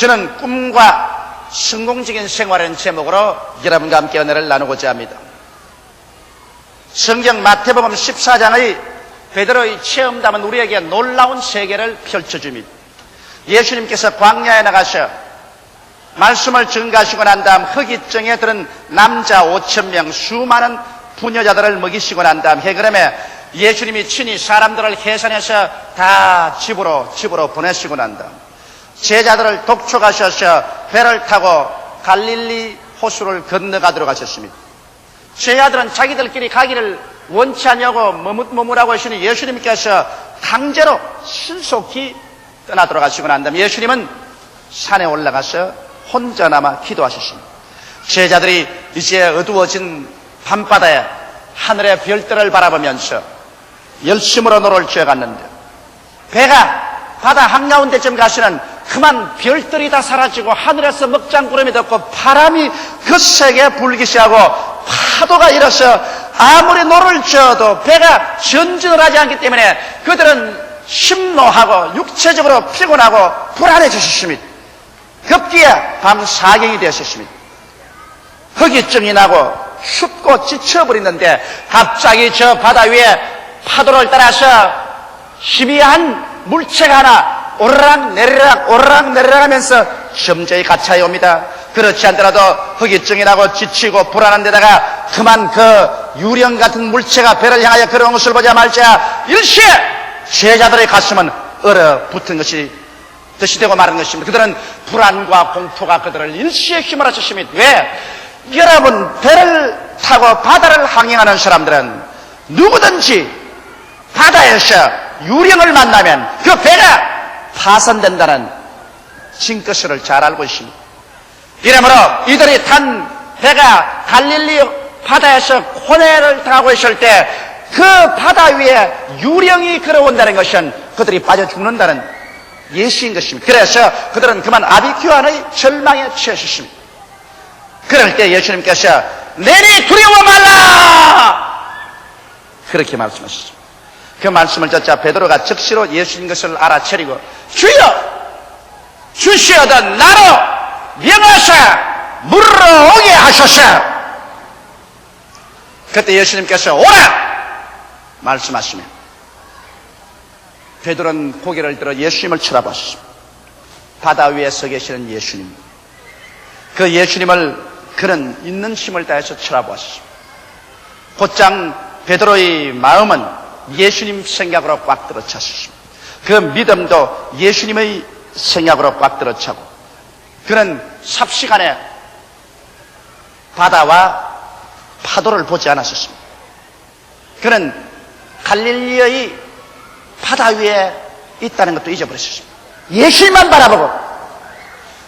저는 꿈과 성공적인 생활이라는 제목으로 여러분과 함께 은혜를 나누고자 합니다. 성경 마태복음 14장의 베드로의 체험담은 우리에게 놀라운 세계를 펼쳐줍니다. 예수님께서 광야에 나가셔 말씀을 증가하시고 난 다음 흑이증에 들은 남자 5,000명 수많은 부녀자들을 먹이시고 난 다음 해그름에 예수님이 친히 사람들을 해산해서 다 집으로 보내시고 난 다음 제자들을 독촉하셔서 배를 타고 갈릴리 호수를 건너가도록 하셨습니다. 제자들은 자기들끼리 가기를 원치 않냐고 머뭇머뭇하고 하시니 예수님께서 강제로 신속히 떠나도록 하시고 난 다음 예수님은 산에 올라가서 혼자 남아 기도하셨습니다. 제자들이 이제 어두워진 밤바다에 하늘의 별들을 바라보면서 열심으로 노를 쥐어갔는데 배가 바다 한가운데쯤 가시는 그만 별들이 다 사라지고 하늘에서 먹장구름이 덮고 바람이 거세게 불기 시작하고 파도가 일어서 아무리 노를 쥐어도 배가 전진을 하지 않기 때문에 그들은 심노하고 육체적으로 피곤하고 불안해지셨습니다. 급기야 밤 4경이 되었습니다. 허기증이 나고 춥고 지쳐버리는데 갑자기 저 바다 위에 파도를 따라서 희미한 물체가 하나 오르락 내리락 하면서 점저히 가차에 옵니다. 그렇지 않더라도 허기증이 나고 지치고 불안한 데다가 그만 그 유령 같은 물체가 배를 향하여 걸어온 것을 보자마자 일시에 제자들의 가슴은 얼어붙은 것이 뜻이 되고 마른 것입니다. 그들은 불안과 공포가 그들을 일시에 휘몰아쳤습니다. 왜? 여러분, 배를 타고 바다를 항행하는 사람들은 누구든지 바다에서 유령을 만나면 그 배가 파손된다는 징크스를 잘 알고 있습니다. 이러므로 이들이 탄 배가 갈릴리 바다에서 혼해를 당하고 있을 때 그 바다 위에 유령이 걸어온다는 것은 그들이 빠져 죽는다는 예시인 것입니다. 그래서 그들은 그만 아비규환의 절망에 처했습니다. 그럴 때 예수님께서 내니 두려워 말라 그렇게 말씀하셨습니다. 그 말씀을 듣자 베드로가 즉시로 예수인 것을 알아차리고 주여 주시어던 나로 명하사 물으러 오게 하소서. 그때 예수님께서 오라 말씀하시며 베드로는 고개를 들어 예수님을 쳐다봤습니다. 바다 위에 서 계시는 예수님, 그 예수님을 그는 있는 힘을 다해서 쳐다보았습니다. 곧장 베드로의 마음은 예수님 생각으로 꽉 들어찼습니다. 그 믿음도 예수님의 생각으로 꽉 들어차고 그는 삽시간에 바다와 파도를 보지 않았습니다. 그는 갈릴리의 바다 위에 있다는 것도 잊어버렸습니다. 예수님만 바라보고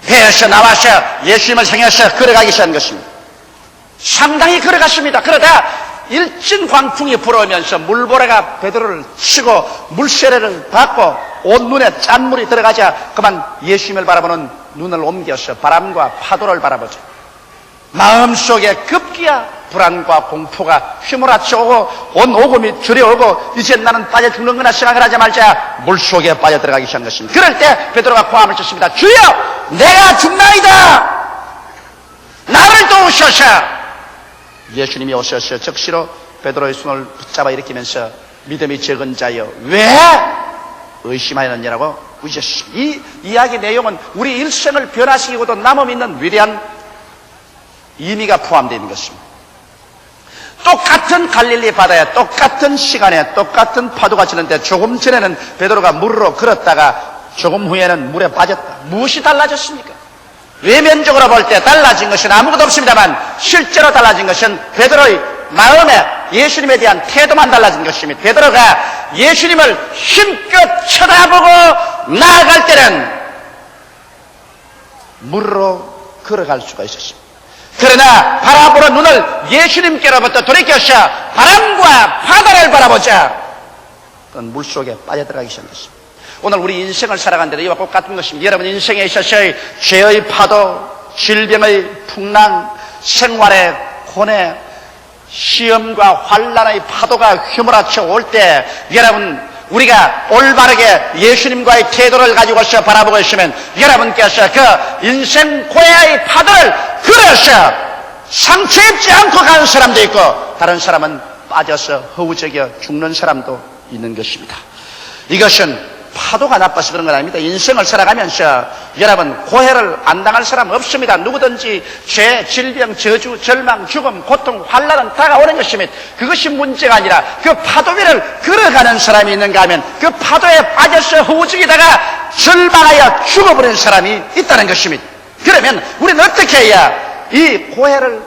배에서 나와서 예수님을 향해서 걸어가기 시작한 것입니다. 상당히 걸어갔습니다. 그러다 일진 광풍이 불어오면서 물보라가 베드로를 치고 물세례를 받고 온 눈에 짠물이 들어가자 그만 예수님을 바라보는 눈을 옮겨서 바람과 파도를 바라보자 마음속에 급기야 불안과 공포가 휘몰아쳐 오고 온 오금이 저려오고 이제 나는 빠져 죽는구나 생각을 하자 말자 물속에 빠져 들어가기 시작한 것입니다. 그럴 때 베드로가 고함을 쳤습니다. 주여 내가 죽나이다 나를 도우소서. 예수님이 오셔서 즉시로 베드로의 손을 붙잡아 일으키면서 믿음이 적은 자여 왜 의심하였느냐고 우셨습니다. 이 이야기 내용은 우리 일생을 변화시키고도 남음있는 위대한 의미가 포함되어 있는 것입니다. 똑같은 갈릴리 바다에 똑같은 시간에 똑같은 파도가 치는데 조금 전에는 베드로가 물으로 걸었다가 조금 후에는 물에 빠졌다. 무엇이 달라졌습니까? 외면적으로 볼 때 달라진 것은 아무것도 없습니다만 실제로 달라진 것은 베드로의 마음에 예수님에 대한 태도만 달라진 것입니다. 베드로가 예수님을 힘껏 쳐다보고 나아갈 때는 물으로 걸어갈 수가 있었습니다. 그러나 바라보는 눈을 예수님께로부터 돌이켜서 바람과 바다를 바라보자 그건 물속에 빠져들어가기 시작한 것입니다. 오늘 우리 인생을 살아가는데 이와 똑같은 것입니다. 여러분 인생에 있어서의 죄의 파도, 질병의 풍랑, 생활의 고뇌, 시험과 환난의 파도가 휘몰아쳐 올 때 여러분 우리가 올바르게 예수님과의 태도를 가지고서 바라보고 있으면 여러분께서 그 인생 고해의 파도를 걸어서 상처 입지 않고 가는 사람도 있고 다른 사람은 빠져서 허우적여 죽는 사람도 있는 것입니다. 이것은 파도가 나빠서 그런 건 아닙니다. 인생을 살아가면서 여러분 고해를 안 당할 사람 없습니다. 누구든지 죄, 질병, 저주, 절망, 죽음, 고통, 환난은 다가오는 것입니다. 그것이 문제가 아니라 그 파도 위를 걸어가는 사람이 있는가 하면 그 파도에 빠져서 허우적이다가 절망하여 죽어버린 사람이 있다는 것입니다. 그러면 우리는 어떻게 해야 이 고해를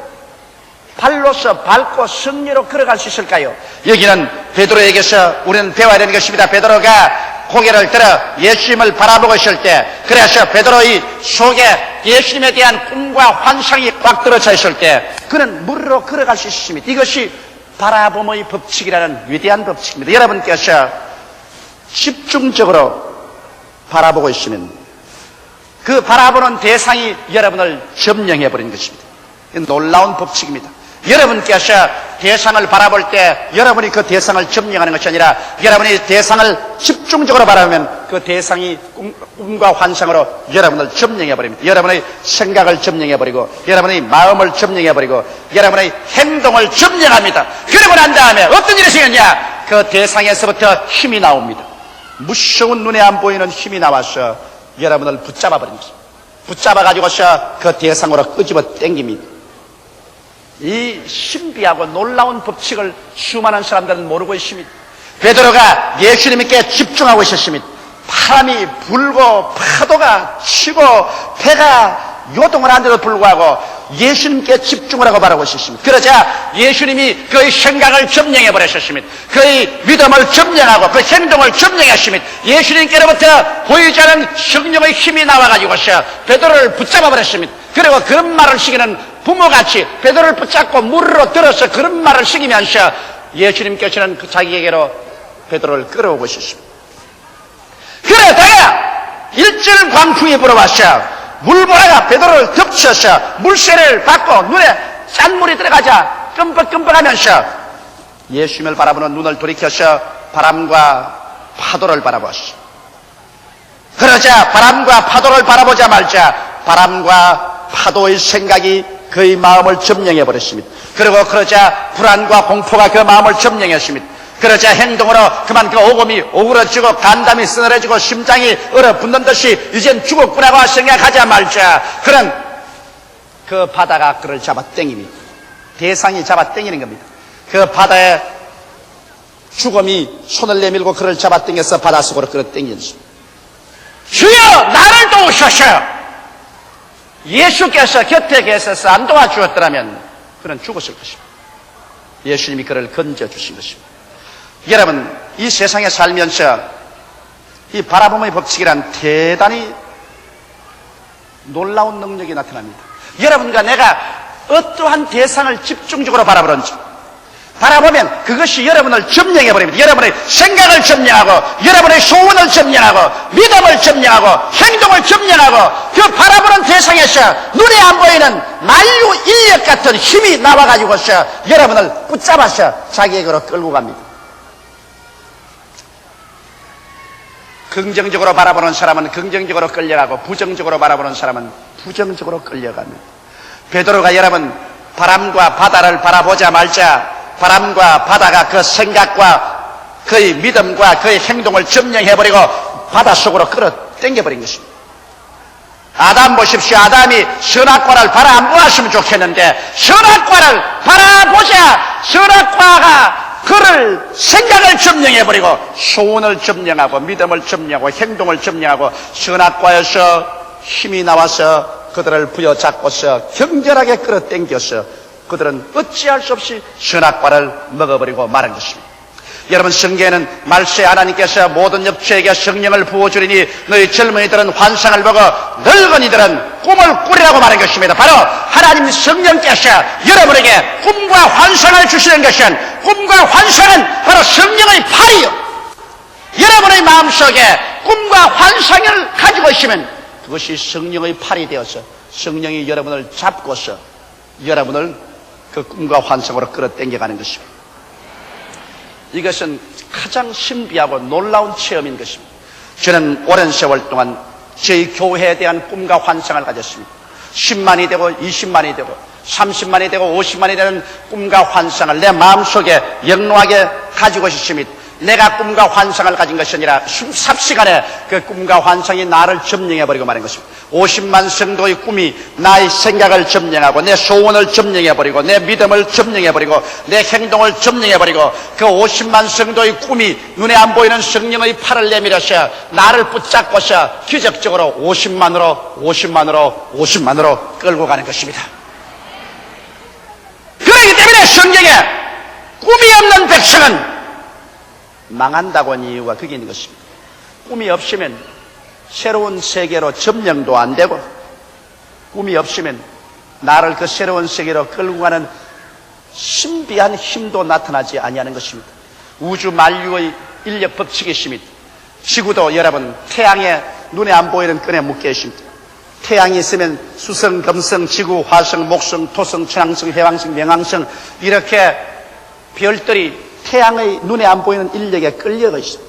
발로서 밟고 승리로 걸어갈 수 있을까요? 여기는 베드로에게서 우리는 배워야 되는 것입니다. 베드로가 고개를 들어 예수님을 바라보고 있을 때, 그래서 베드로의 속에 예수님에 대한 꿈과 환상이 꽉 들어차 있을 때 그는 물로 걸어갈 수 있습니다. 이것이 바라봄의 법칙이라는 위대한 법칙입니다. 여러분께서 집중적으로 바라보고 있으면 그 바라보는 대상이 여러분을 점령해버린 것입니다. 놀라운 법칙입니다. 여러분께서 대상을 바라볼 때 여러분이 그 대상을 점령하는 것이 아니라 여러분이 대상을 집중적으로 바라보면 그 대상이 꿈과 환상으로 여러분을 점령해버립니다. 여러분의 생각을 점령해버리고 여러분의 마음을 점령해버리고 여러분의 행동을 점령합니다. 그러고 난 다음에 어떤 일이 생겼냐? 그 대상에서부터 힘이 나옵니다. 무서운 눈에 안 보이는 힘이 나와서 여러분을 붙잡아버립니다. 붙잡아가지고서 그 대상으로 끄집어 당깁니다. 이 신비하고 놀라운 법칙을 수많은 사람들은 모르고 있습니다. 베드로가 예수님께 집중하고 있었습니다. 바람이 불고 파도가 치고 배가 요동을 하는데도 불구하고 예수님께 집중을 하고 바라보고 있었습니다. 그러자 예수님이 그의 생각을 점령해 버렸습니다. 그의 믿음을 점령하고 그 행동을 점령했습니다. 예수님께로부터 보이지 않은 성령의 힘이 나와가지고서 베드로를 붙잡아 버렸습니다. 그리고 그런 말을 시키는 부모같이 베드로를 붙잡고 물으로 들어서 그런 말을 시키면서 예수님께서는 자기에게로 베드로를 끌어오고 있었습니다. 그러다가 일절 광풍이 불어왔어. 물보라가 베드로를 덮쳐서 물세를 받고 눈에 짠물이 들어가자 끔뻑끔뻑하면서 예수님을 바라보는 눈을 돌이켜서 바람과 파도를 바라보았어. 그러자 바람과 파도를 바라보자 말자 바람과 파도의 생각이 그의 마음을 점령해버렸습니다. 그리고 그러자 불안과 공포가 그 마음을 점령했습니다. 그러자 행동으로 그만 그 오금이 오그러지고 간담이 쓰늘해지고 심장이 얼어붙는 듯이 이젠 죽었구나고 생각하자 말자 그런 그 바다가 그를 잡아 당깁니다. 대상이 잡아 당기는 겁니다. 그 바다에 죽음이 손을 내밀고 그를 잡아 당겨서 바닷속으로 끌어 당겼습니다. 주여 나를 도우소서. 예수께서 곁에 계셔서 안 도와주었더라면 그는 죽었을 것입니다. 예수님이 그를 건져주신 것입니다. 여러분 이 세상에 살면서 이 바라봄의 법칙이란 대단히 놀라운 능력이 나타납니다. 여러분과 내가 어떠한 대상을 집중적으로 바라보는지 바라보면 그것이 여러분을 점령해버립니다. 여러분의 생각을 점령하고 여러분의 소원을 점령하고 믿음을 점령하고 행동을 점령하고 그 바라보는 대상에서 눈에 안 보이는 만유 인력 같은 힘이 나와가지고서 여러분을 붙잡아서 자기에게로 끌고 갑니다. 긍정적으로 바라보는 사람은 긍정적으로 끌려가고 부정적으로 바라보는 사람은 부정적으로 끌려갑니다. 베드로가 여러분 바람과 바다를 바라보자 말자 바람과 바다가 그 생각과 그의 믿음과 그의 행동을 점령해버리고 바닷속으로 끌어 당겨버린 것입니다. 아담 보십시오. 아담이 선악과를 바라 안 보았으면 좋겠는데 선악과를 바라보자 선악과가 그를 생각을 점령해버리고 소원을 점령하고 믿음을 점령하고 행동을 점령하고 선악과에서 힘이 나와서 그들을 부여잡고서 경절하게 끌어당겨서 그들은 어찌할 수 없이 선악과를 먹어버리고 마는 것입니다. 여러분 성경에는 말세 하나님께서 모든 역체에게 성령을 부어주리니 너희 젊은이들은 환상을 보고 늙은이들은 꿈을 꾸리라고 말한 것입니다. 바로 하나님 성령께서 여러분에게 꿈과 환상을 주시는 것은 꿈과 환상은 바로 성령의 팔이요. 여러분의 마음속에 꿈과 환상을 가지고 있으면 그것이 성령의 팔이 되어서 성령이 여러분을 잡고서 여러분을 그 꿈과 환상으로 끌어당겨가는 것입니다. 이것은 가장 신비하고 놀라운 체험인 것입니다. 저는 오랜 세월 동안 저희 교회에 대한 꿈과 환상을 가졌습니다. 10만이 되고 20만이 되고 30만이 되고 50만이 되는 꿈과 환상을 내 마음속에 영롱하게 가지고 있습니다. 내가 꿈과 환상을 가진 것이 아니라 삽시간에 그 꿈과 환상이 나를 점령해버리고 마는 것입니다. 50만 성도의 꿈이 나의 생각을 점령하고 내 소원을 점령해버리고 내 믿음을 점령해버리고 내 행동을 점령해버리고 그 50만 성도의 꿈이 눈에 안 보이는 성령의 팔을 내밀어서 나를 붙잡고서 기적적으로 50만으로 끌고 가는 것입니다. 그렇기 때문에 성경에 꿈이 없는 백성은 망한다고 하는 이유가 거기 있는 것입니다. 꿈이 없으면 새로운 세계로 점령도 안 되고, 꿈이 없으면 나를 그 새로운 세계로 끌고 가는 신비한 힘도 나타나지 아니하는 것입니다. 우주 만유의 인력 법칙이 있습니다. 지구도 여러분 태양에 눈에 안 보이는 끈에 묶여 있습니다. 태양이 있으면 수성, 금성, 지구, 화성, 목성, 토성, 천왕성, 해왕성, 명왕성 이렇게 별들이 태양의 눈에 안 보이는 인력에 끌려가 있습니다.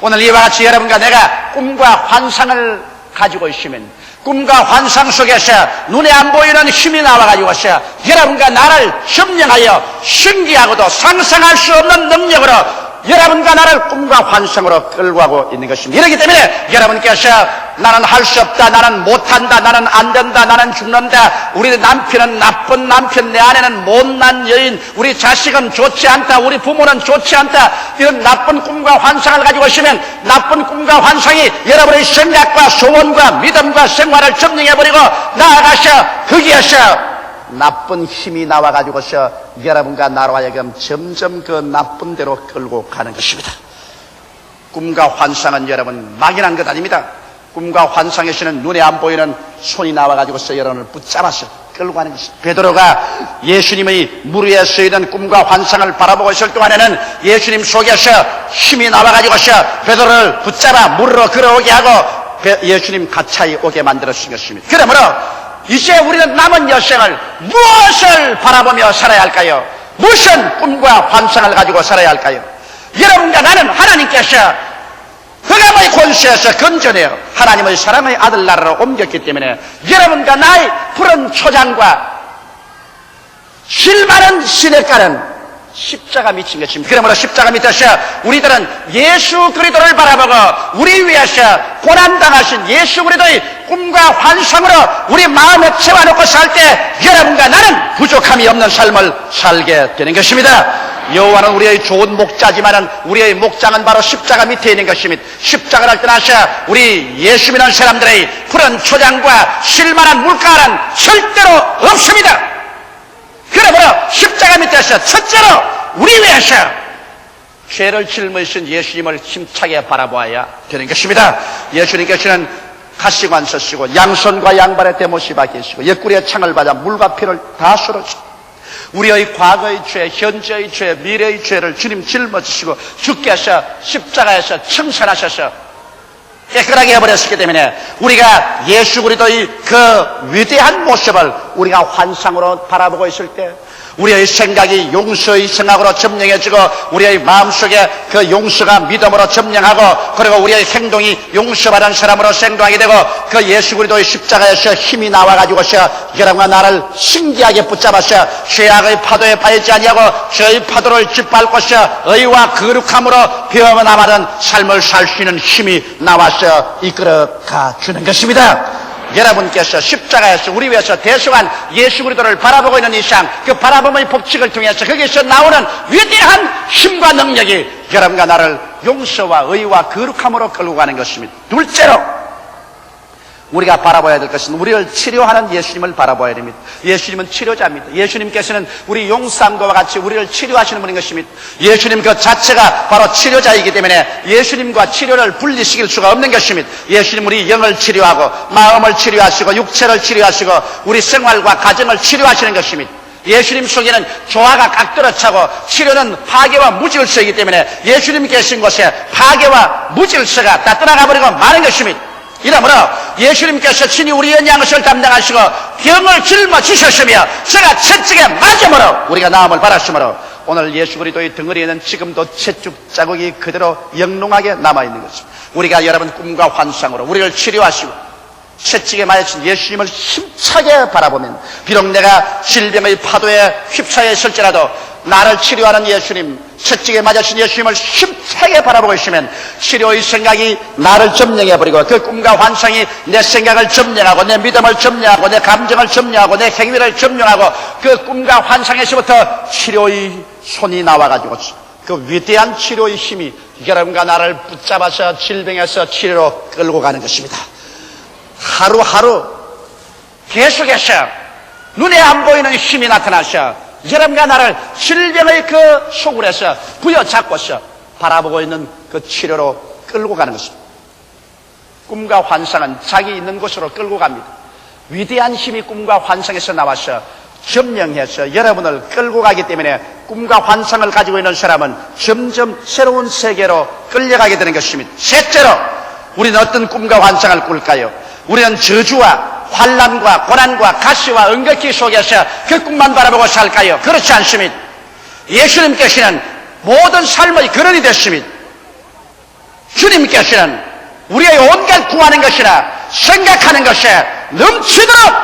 오늘 이와 같이 여러분과 내가 꿈과 환상을 가지고 있으면 꿈과 환상 속에서 눈에 안 보이는 힘이 나와가지고서 여러분과 나를 점령하여 신기하고도 상상할 수 없는 능력으로 여러분과 나를 꿈과 환상으로 끌고 가고 있는 것입니다. 이렇기 때문에 여러분께서 나는 할 수 없다, 나는 못한다, 나는 안 된다, 나는 죽는다, 우리 남편은 나쁜 남편, 내 아내는 못난 여인, 우리 자식은 좋지 않다, 우리 부모는 좋지 않다, 이런 나쁜 꿈과 환상을 가지고 있으면 나쁜 꿈과 환상이 여러분의 생각과 소원과 믿음과 생활을 점령해버리고 나아가서 거기에서 나쁜 힘이 나와가지고서 여러분과 나로 하여금 점점 그 나쁜 데로 끌고 가는 것입니다. 꿈과 환상은 여러분 막연한 것 아닙니다. 꿈과 환상에서는 눈에 안 보이는 손이 나와가지고서 여러분을 붙잡아서 끌고 가는 것입니다. 베드로가 예수님의 물 위에 서 있는 꿈과 환상을 바라보고 있을 동안에는 예수님 속에서 힘이 나와가지고서 베드로를 붙잡아 물으로 걸어오게 하고 예수님 가차히 오게 만들었을 것입니다. 그러므로 이제 우리는 남은 여생을 무엇을 바라보며 살아야 할까요? 무슨 꿈과 환상을 가지고 살아야 할까요? 여러분과 나는 하나님께서 흑암의 권세에서 건져내어 하나님의 사랑의 아들 나라로 옮겼기 때문에 여러분과 나의 푸른 초장과 실많은 시냇가는 십자가 밑인 것입니다. 그러므로 십자가 밑에서 우리들은 예수 그리스도를 바라보고 우리 위해서 고난당하신 예수 그리스도의 꿈과 환상으로 우리 마음에 채워놓고 살 때 여러분과 나는 부족함이 없는 삶을 살게 되는 것입니다. 여호와는 우리의 좋은 목자지만은 우리의 목장은 바로 십자가 밑에 있는 것입니다. 십자가를 떠나서 우리 예수 믿는 사람들의 푸른 초장과 실만한 물가는 절대로 없습니다. 그러므로 십자가 밑에서 첫째로 우리 위해서 죄를 짊으신 예수님을 힘차게 바라보아야 되는 것입니다. 예수님께서는 가시관 서시고 양손과 양발에 대못이 박히시고 옆구리에 창을 받아 물과 피를 다 쏟아주시고 우리의 과거의 죄, 현재의 죄, 미래의 죄를 주님 짊어지시고 주께서 십자가에서 청산하셔서 깨끗하게 해버렸기 때문에 우리가 예수 그리스도의 그 위대한 모습을 우리가 환상으로 바라보고 있을 때 우리의 생각이 용서의 생각으로 점령해지고 우리의 마음속에 그 용서가 믿음으로 점령하고 그리고 우리의 행동이 용서받은 사람으로 행동하게 되고 그 예수 그리스도의 십자가에서 힘이 나와가지고서 여러분과 나를 신기하게 붙잡아서 죄악의 파도에 빠지지 아니하고 죄의 파도를 짓밟고서 의와 거룩함으로 변화받은 삶을 살 수 있는 힘이 나와서 이끌어가 주는 것입니다. 여러분께서 십자가에서 우리 위해서 대속한 예수 그리스도를 바라보고 있는 이상 그 바라봄의 법칙을 통해서 거기에서 나오는 위대한 힘과 능력이 여러분과 나를 용서와 의와 거룩함으로 끌고 가는 것입니다. 둘째로 우리가 바라봐야 될 것은 우리를 치료하는 예수님을 바라봐야 됩니다. 예수님은 치료자입니다. 예수님께서는 우리 용사함과 같이 우리를 치료하시는 분인 것입니다. 예수님 그 자체가 바로 치료자이기 때문에 예수님과 치료를 분리시킬 수가 없는 것입니다. 예수님 우리 영을 치료하고 마음을 치료하시고 육체를 치료하시고 우리 생활과 가정을 치료하시는 것입니다. 예수님 속에는 조화가 각도로 차고 치료는 파괴와 무질서이기 때문에 예수님 계신 곳에 파괴와 무질서가 다 떠나가 버리고 마는 것입니다. 이러므로 예수님께서 친히 우리의 양식을 담당하시고 병을 짊어지셨으며 제가 채찍에 맞음으로 우리가 나음을 받았으므로 오늘 예수 그리스도의 덩어리에는 지금도 채죽 자국이 그대로 영롱하게 남아있는 것입니다. 우리가 여러분 꿈과 환상으로 우리를 치료하시고 채찍에 맞으신 예수님을 힘차게 바라보면 비록 내가 질병의 파도에 휩싸여 있을지라도 나를 치료하는 예수님, 채찍에 맞으신 예수님을 힘차게 바라보고 있으면 치료의 생각이 나를 점령해버리고 그 꿈과 환상이 내 생각을 점령하고 내 믿음을 점령하고 내 감정을 점령하고 내 행위를 점령하고 그 꿈과 환상에서부터 치료의 손이 나와가지고 그 위대한 치료의 힘이 여러분과 나를 붙잡아서 질병에서 치료로 끌고 가는 것입니다. 하루하루 계속해서 눈에 안 보이는 힘이 나타나셔 여러분과 나를 질병의 그 소굴에서 부여잡고서 바라보고 있는 그 치료로 끌고 가는 것입니다. 꿈과 환상은 자기 있는 곳으로 끌고 갑니다. 위대한 힘이 꿈과 환상에서 나와서 점령해서 여러분을 끌고 가기 때문에 꿈과 환상을 가지고 있는 사람은 점점 새로운 세계로 끌려가게 되는 것입니다. 셋째로 우리는 어떤 꿈과 환상을 꿀까요? 우리는 저주와 환난과 고난과 가시와 응격기 속에서 그 꿈만 바라보고 살까요? 그렇지 않습니다. 예수님께서는 모든 삶의 근원이 됐습니다. 주님께서는 우리의 온갖 구하는 것이나 생각하는 것에 넘치도록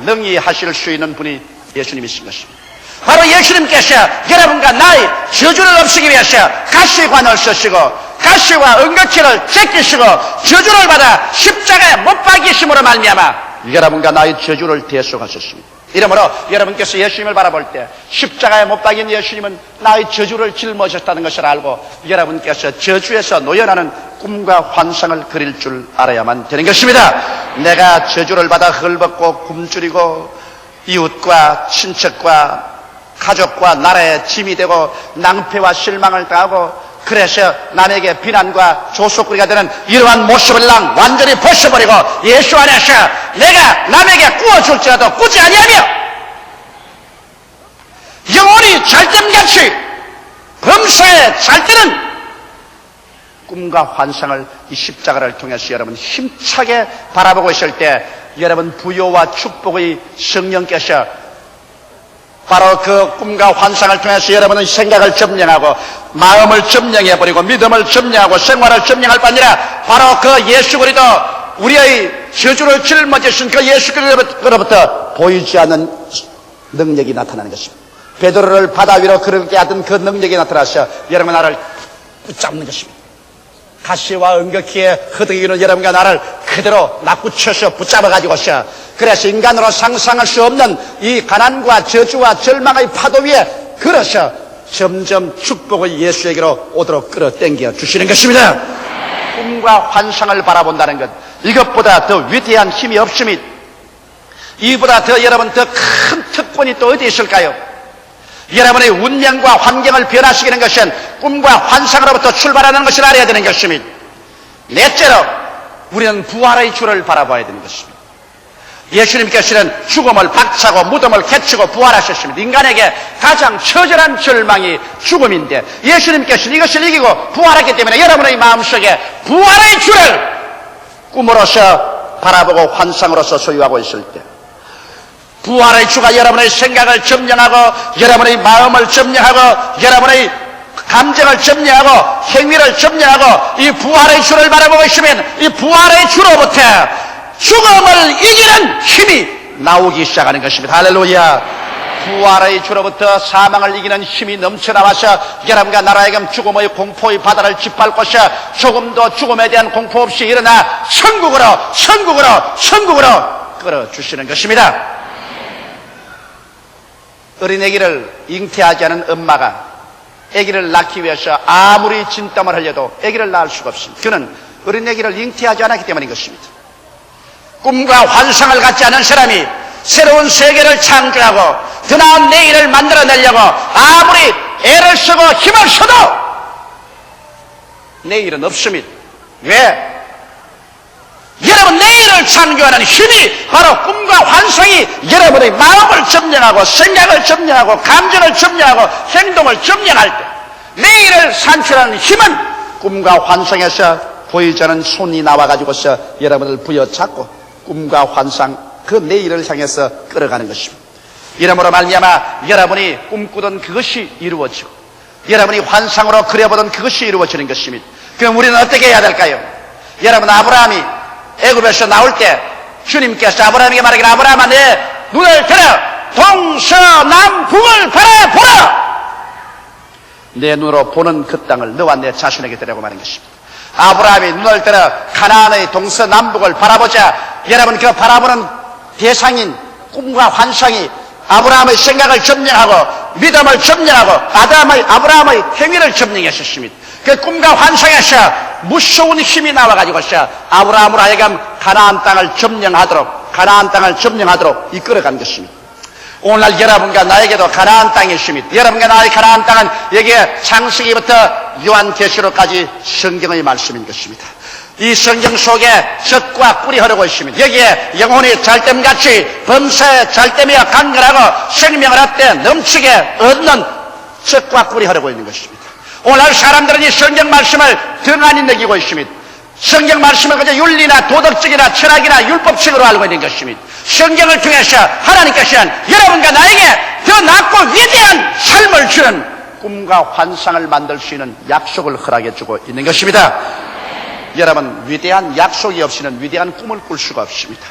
능히 하실 수 있는 분이 예수님이신 것입니다. 바로 예수님께서 여러분과 나의 저주를 없애기 위해서 가시관을 쓰시고 가시와 응급치를 제끼시고 저주를 받아 십자가에 못 박이심으로 말미암아 여러분과 나의 저주를 대속하셨습니다. 이러므로 여러분께서 예수님을 바라볼 때 십자가에 못 박인 예수님은 나의 저주를 짊어졌다는 것을 알고 여러분께서 저주에서 노연하는 꿈과 환상을 그릴 줄 알아야만 되는 것입니다. 내가 저주를 받아 헐벗고 굶주리고 이웃과 친척과 가족과 나라의 짐이 되고 낭패와 실망을 당하고 그래서 남에게 비난과 조소거리가 되는 이러한 모습을 완전히 벗어버리고 예수 안에서 내가 남에게 꾸어줄지라도 꾸지 아니하며 영원히 잘됨같이 범사에 잘 때는 꿈과 환상을 이 십자가를 통해서 여러분 힘차게 바라보고 있을 때 여러분 부요와 축복의 성령께서 바로 그 꿈과 환상을 통해서 여러분은 생각을 점령하고 마음을 점령해버리고 믿음을 점령하고 생활을 점령할 뿐 아니라 바로 그 예수 그리스도 우리의 저주를 짊어지신 그 예수 그리스도로부터 보이지 않는 능력이 나타나는 것입니다. 베드로를 바다 위로 그렇게 하던 그 능력이 나타나서 여러분 나를 붙잡는 것입니다. 가시와 응격기에 흐드기는 여러분과 나를 그대로 납붙여서 붙잡아가지고서 그래서 인간으로 상상할 수 없는 이 가난과 저주와 절망의 파도 위에 걸어서 점점 축복의 예수에게로 오도록 끌어당겨 주시는 것입니다. 꿈과 환상을 바라본다는 것 이것보다 더 위대한 힘이 없습니다. 이보다 더 여러분 더 큰 특권이 또 어디 있을까요? 여러분의 운명과 환경을 변화시키는 것은 꿈과 환상으로부터 출발하는 것을 알아야 되는 것입니다. 넷째로 우리는 부활의 주를 바라봐야 되는 것입니다. 예수님께서는 죽음을 박차고 무덤을 개치고 부활하셨습니다. 인간에게 가장 처절한 절망이 죽음인데 예수님께서는 이것을 이기고 부활했기 때문에 여러분의 마음속에 부활의 주를 꿈으로서 바라보고 환상으로서 소유하고 있을 때 부활의 주가 여러분의 생각을 점령하고 여러분의 마음을 점령하고 여러분의 감정을 점령하고 행위를 점령하고 이 부활의 주를 바라보고 있으면 이 부활의 주로부터 죽음을 이기는 힘이 나오기 시작하는 것입니다. 할렐루야. 부활의 주로부터 사망을 이기는 힘이 넘쳐나와서 여러분과 나라에게 죽음의 공포의 바다를 짓밟고서 조금도 죽음에 대한 공포 없이 일어나 천국으로 끌어주시는 것입니다. 어린애기를 잉태하지 않은 엄마가 아기를 낳기 위해서 아무리 진땀을 흘려도 아기를 낳을 수가 없습니다. 그는 어린애기를 잉태하지 않았기 때문인 것입니다. 꿈과 환상을 갖지 않은 사람이 새로운 세계를 창조하고 더 나은 내일을 만들어내려고 아무리 애를 쓰고 힘을 써도 내일은 없습니다. 왜? 여러분 내일을 창조하는 힘이 바로 꿈과 환상이 여러분의 마음을 점령하고 생각을 점령하고 감정을 점령하고 행동을 점령할 때 내일을 산출하는 힘은 꿈과 환상에서 보이지 않는 손이 나와가지고서 여러분을 부여잡고 꿈과 환상 그 내일을 향해서 끌어가는 것입니다. 이러므로 말미암아 여러분이 꿈꾸던 그것이 이루어지고 여러분이 환상으로 그려보던 그것이 이루어지는 것입니다. 그럼 우리는 어떻게 해야 될까요? 여러분, 아브라함이 애굽에서 나올 때 주님께서 아브라함에게 말하기를, 아브라함아, 내 눈을 들어 동서남북을 바라보라. 내 눈으로 보는 그 땅을 너와 내 자신에게 드리라고 말한 것입니다. 아브라함이 눈을 들어 가나안의 동서남북을 바라보자. 여러분, 그 바라보는 대상인 꿈과 환상이 아브라함의 생각을 점령하고 믿음을 점령하고 아브라함의 행위를 점령했었습니다. 그 꿈과 환상에서 무서운 힘이 나와가지고서 아브라함으로 하여금 가나안 땅을 점령하도록 이끌어간 것입니다. 오늘날 여러분과 나에게도 가나안 땅이 있습니다. 여러분과 나의 가나안 땅은 여기에 창세기부터 요한계시록까지 성경의 말씀인 것입니다. 이 성경 속에 젖과 꿀이 흐르고 있습니다. 여기에 영혼이 잘됨같이 범사에 잘되며 강건하고 생명을 얻되 넘치게 얻는 젖과 꿀이 흐르고 있는 것입니다. 오늘날 사람들은 이 성경 말씀을 등한히 여기고 있습니다. 성경 말씀을 그저 윤리나 도덕적이나 철학이나 율법적으로 알고 있는 것입니다. 성경을 통해서 하나님께서는 여러분과 나에게 더 낫고 위대한 삶을 주는 꿈과 환상을 만들 수 있는 약속을 허락해 주고 있는 것입니다. 여러분, 위대한 약속이 없이는 위대한 꿈을 꿀 수가 없습니다.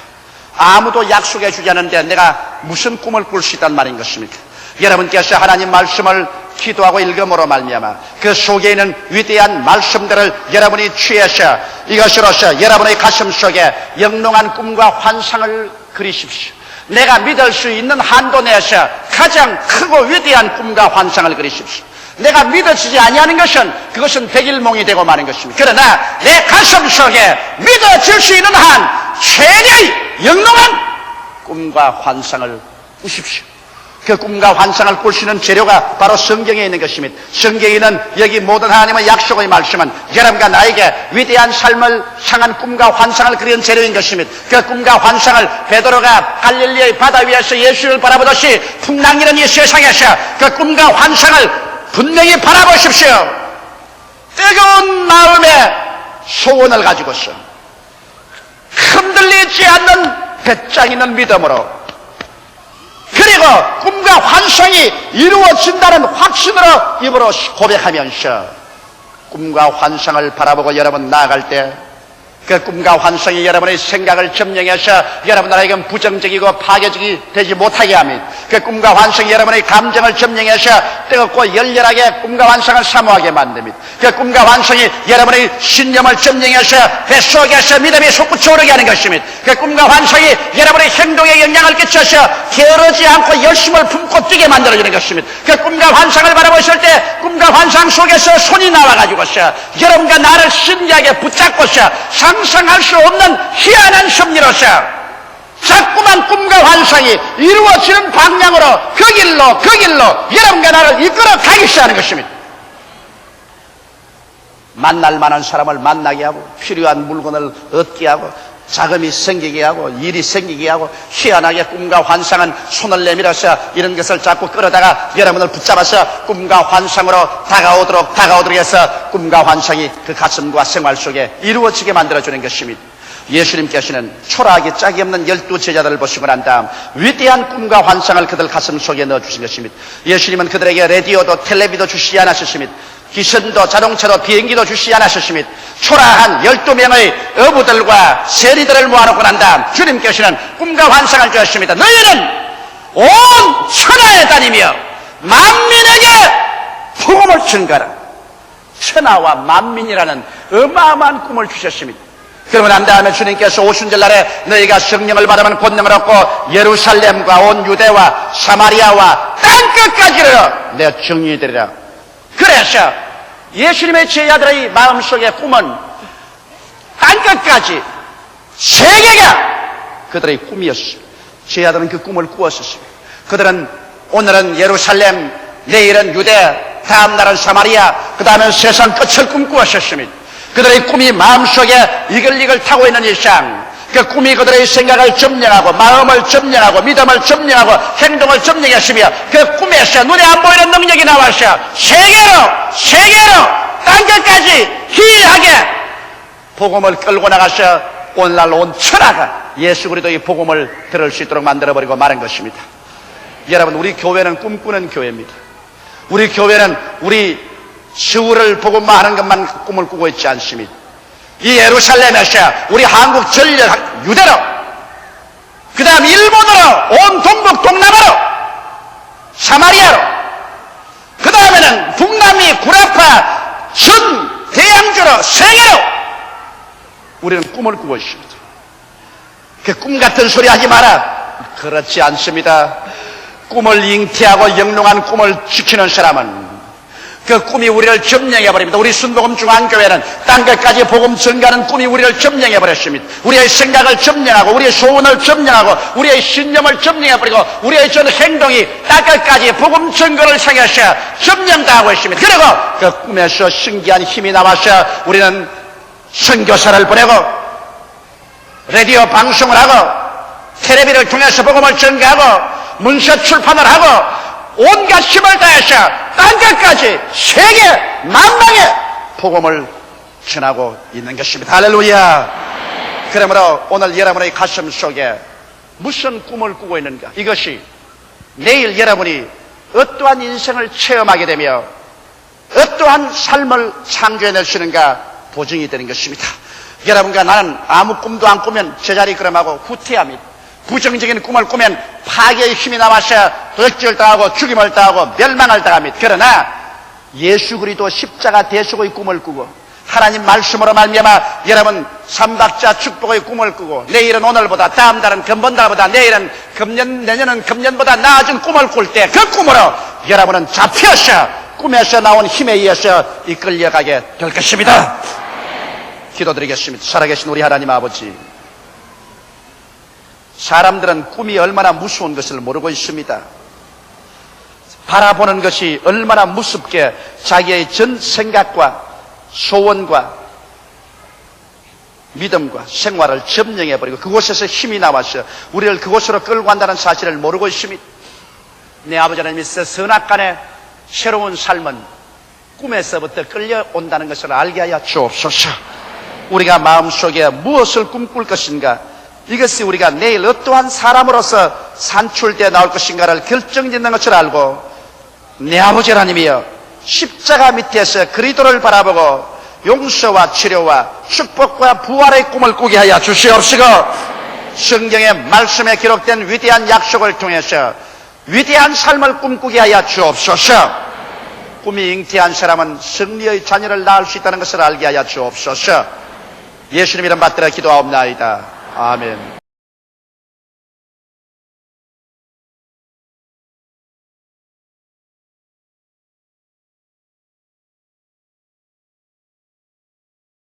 아무도 약속해 주지 않는데 내가 무슨 꿈을 꿀 수 있단 말인 것입니까? 여러분께서 하나님 말씀을 기도하고 읽음으로 말미암아 그 속에 있는 위대한 말씀들을 여러분이 취해서 이것으로서 여러분의 가슴 속에 영롱한 꿈과 환상을 그리십시오. 내가 믿을 수 있는 한도 내에서 가장 크고 위대한 꿈과 환상을 그리십시오. 내가 믿어지지 아니하는 것은 그것은 백일몽이 되고 마는 것입니다. 그러나 내 가슴 속에 믿어질 수 있는 한 최대의 영롱한 꿈과 환상을 꾸십시오. 그 꿈과 환상을 꿀 수 있는 재료가 바로 성경에 있는 것입니다. 성경에 있는 여기 모든 하나님의 약속의 말씀은 여러분과 나에게 위대한 삶을 향한 꿈과 환상을 그리는 재료인 것입니다. 그 꿈과 환상을 베드로가 갈릴리의 바다 위에서 예수를 바라보듯이 풍랑이는 이 세상에서 그 꿈과 환상을 분명히 바라보십시오. 뜨거운 마음의 소원을 가지고서 흔들리지 않는 배짱 있는 믿음으로, 그리고 꿈과 환상이 이루어진다는 확신으로 입으로 고백하면서 꿈과 환상을 바라보고 여러분 나아갈 때 그 꿈과 환상이 여러분의 생각을 점령해서 여러분들에게 부정적이고 파괴적이 되지 못하게 합니다. 그 꿈과 환상이 여러분의 감정을 점령해서 뜨겁고 열렬하게 꿈과 환상을 사모하게 만듭니다. 그 꿈과 환상이 여러분의 신념을 점령해서 뱃속에서 믿음이 솟구쳐 오르게 하는 것입니다. 그 꿈과 환상이 여러분의 행동에 영향을 끼쳐서 게으르지 않고 열심을 품고 뛰게 만들어주는 것입니다. 그 꿈과 환상을 바라보실 때 꿈과 환상 속에서 손이 나와가지고서 여러분과 나를 신기하게 붙잡고서 상상할 수 없는 희한한 섭리로서 자꾸만 꿈과 환상이 이루어지는 방향으로 그 길로 여러분과 나를 이끌어 가기 시작하는 것입니다. 만날 만한 사람을 만나게 하고 필요한 물건을 얻게 하고 자금이 생기게 하고 일이 생기게 하고 희한하게 꿈과 환상은 손을 내밀어서 이런 것을 자꾸 끌어다가 여러분을 붙잡아서 꿈과 환상으로 다가오도록 해서 꿈과 환상이 그 가슴과 생활 속에 이루어지게 만들어주는 것입니다. 예수님께서는 초라하게 짝이 없는 12제자들을 보시고 난 다음 위대한 꿈과 환상을 그들 가슴 속에 넣어주신 것입니다. 예수님은 그들에게 라디오도 텔레비도 주시지 않았습니다. 기선도 자동차도 비행기도 주시지 않았습니다. 초라한 12명의 어부들과 세리들을 모아놓고 난 다음 주님께서는 꿈과 환상을 주셨습니다. 너희는 온 천하에 다니며 만민에게 복음을 전가라. 천하와 만민이라는 어마어마한 꿈을 주셨습니다. 그러고 난 다음에 주님께서 오순절날에 너희가 성령을 받으면 권능을 얻고 예루살렘과 온 유대와 사마리아와 땅끝까지를 내 증인이 되리라. 그래서 예수님의 제자들의 마음속의 꿈은 땅끝까지 세계가 그들의 꿈이었습니다. 제자들은 그 꿈을 꾸었었습니다. 그들은 오늘은 예루살렘, 내일은 유대, 다음 날은 사마리아, 그 다음엔 세상 끝을 꿈꾸었었습니다. 그들의 꿈이 마음속에 이글이글 타고 있는 이상 그 꿈이 그들의 생각을 점령하고 마음을 점령하고 믿음을 점령하고 행동을 점령했으며 그 꿈에서 눈에 안 보이는 능력이 나와서 세계로 땅끝까지 희귀하게 복음을 끌고 나가서 오늘날 온 천하가 예수 그리스도의 복음을 들을 수 있도록 만들어버리고 마는 것입니다. 여러분, 우리 교회는 꿈꾸는 교회입니다. 우리 교회는 우리 시우를 보고 많은 것만 꿈을 꾸고 있지 않습니다. 이 예루살렘에서 우리 한국 전역 유대로, 그 다음 일본으로, 온 동북 동남아로, 사마리아로, 그 다음에는 북남미 구라파 전 대양주로, 세계로 우리는 꿈을 꾸고 있습니다. 그 꿈 같은 소리 하지 마라. 그렇지 않습니다. 꿈을 잉태하고 영롱한 꿈을 지키는 사람은 그 꿈이 우리를 점령해버립니다. 우리 순복음 중앙교회는 땅끝까지 복음 전가하는 꿈이 우리를 점령해버렸습니다. 우리의 생각을 점령하고, 우리의 소원을 점령하고, 우리의 신념을 점령해버리고, 우리의 전 행동이 땅끝까지 복음 전가를 향해서 점령당하고 있습니다. 그리고 그 꿈에서 신기한 힘이 나와서 우리는 선교사를 보내고, 라디오 방송을 하고, 텔레비를 통해서 복음을 전가하고, 문서 출판을 하고, 온갖 힘을 다해서 땅끝까지 세계 만방에 복음을 전하고 있는 것입니다. 할렐루야. 그러므로 오늘 여러분의 가슴 속에 무슨 꿈을 꾸고 있는가, 이것이 내일 여러분이 어떠한 인생을 체험하게 되며 어떠한 삶을 창조해낼 수 있는가 보증이 되는 것입니다. 여러분과 나는 아무 꿈도 안 꾸면 제자리 걸음하고 후퇴합니다. 부정적인 꿈을 꾸면 파괴의 힘이 나와서 도적질을 당하고 죽임을 당하고 멸망을 당합니다. 그러나 예수 그리스도 십자가 대속의 꿈을 꾸고 하나님 말씀으로 말미암아 여러분 삼박자 축복의 꿈을 꾸고 내일은 오늘보다, 다음 달은 금번달보다, 내일은 금년, 내년은 금년보다 나아진 꿈을 꿀 때 그 꿈으로 여러분은 잡혀서 꿈에서 나온 힘에 의해서 이끌려가게 될 것입니다. 기도드리겠습니다. 살아계신 우리 하나님 아버지, 사람들은 꿈이 얼마나 무서운 것을 모르고 있습니다. 바라보는 것이 얼마나 무섭게 자기의 전 생각과 소원과 믿음과 생활을 점령해버리고 그곳에서 힘이 나와서 우리를 그곳으로 끌고 간다는 사실을 모르고 있습니다. 내 아버지 하나님, 선악간의 새로운 삶은 꿈에서부터 끌려온다는 것을 알게 하여 주옵소서. 우리가 마음속에 무엇을 꿈꿀 것인가, 이것이 우리가 내일 어떠한 사람으로서 산출되어 나올 것인가를 결정짓는 것을 알고, 내 아버지 하나님이여, 십자가 밑에서 그리스도를 바라보고 용서와 치료와 축복과 부활의 꿈을 꾸게 하여 주시옵시고, 성경의 말씀에 기록된 위대한 약속을 통해서 위대한 삶을 꿈꾸게 하여 주옵소서. 꿈이 잉태한 사람은 승리의 자녀를 낳을 수 있다는 것을 알게 하여 주옵소서. 예수님 이름 받들어 기도하옵나이다. 아멘.